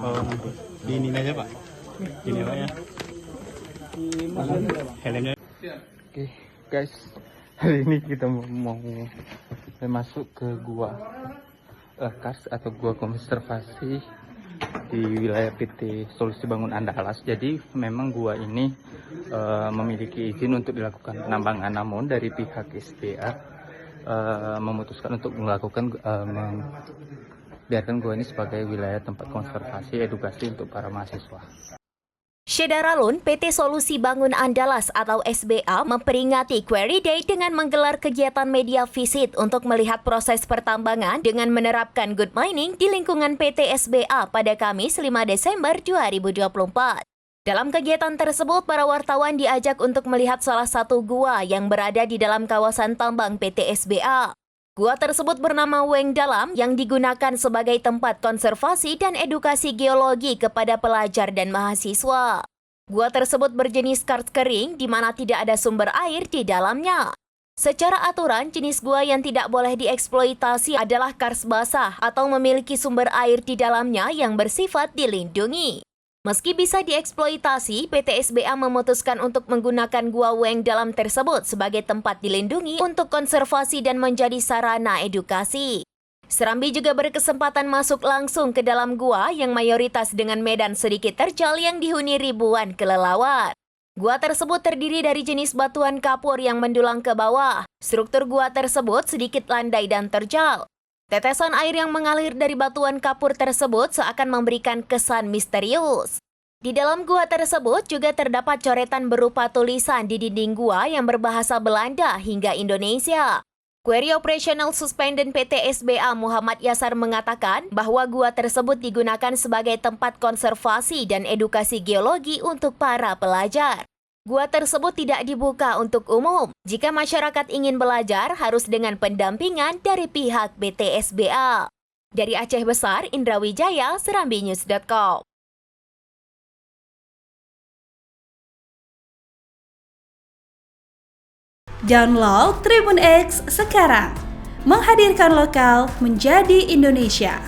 Oh, di ini aja Pak. Ini Pak ya. Helmnya. Oke, guys, hari ini kita mau masuk ke gua Kars atau gua konservasi di wilayah PT Solusi Bangun Andalas. Jadi memang gua ini memiliki izin untuk dilakukan penambangan, namun dari pihak SBA memutuskan untuk melakukan biarkan gua ini sebagai wilayah tempat konservasi edukasi untuk para mahasiswa. Syedaralun, PT Solusi Bangun Andalas atau SBA memperingati Quarry Day dengan menggelar kegiatan media visit untuk melihat proses pertambangan dengan menerapkan good mining di lingkungan PT SBA pada Kamis 5 Desember 2024. Dalam kegiatan tersebut, para wartawan diajak untuk melihat salah satu gua yang berada di dalam kawasan tambang PT SBA. Gua tersebut bernama Weng Dalam yang digunakan sebagai tempat konservasi dan edukasi geologi kepada pelajar dan mahasiswa. Gua tersebut berjenis kars kering di mana tidak ada sumber air di dalamnya. Secara aturan, jenis gua yang tidak boleh dieksploitasi adalah kars basah atau memiliki sumber air di dalamnya yang bersifat dilindungi. Meski bisa dieksploitasi, PT SBA memutuskan untuk menggunakan gua Weng Dalam tersebut sebagai tempat dilindungi untuk konservasi dan menjadi sarana edukasi. Serambi juga berkesempatan masuk langsung ke dalam gua yang mayoritas dengan medan sedikit terjal yang dihuni ribuan kelelawar. Gua tersebut terdiri dari jenis batuan kapur yang mendulang ke bawah. Struktur gua tersebut sedikit landai dan terjal. Tetesan air yang mengalir dari batuan kapur tersebut seakan memberikan kesan misterius. Di dalam gua tersebut juga terdapat coretan berupa tulisan di dinding gua yang berbahasa Belanda hingga Indonesia. Quarry Operational Suspended PT SBA Muhammad Yasar mengatakan bahwa gua tersebut digunakan sebagai tempat konservasi dan edukasi geologi untuk para pelajar. Gua tersebut tidak dibuka untuk umum. Jika masyarakat ingin belajar, harus dengan pendampingan dari pihak PT SBA. Dari Aceh Besar, Indra Wijaya, serambinews.com. Download Tribun X sekarang. Menghadirkan lokal menjadi Indonesia.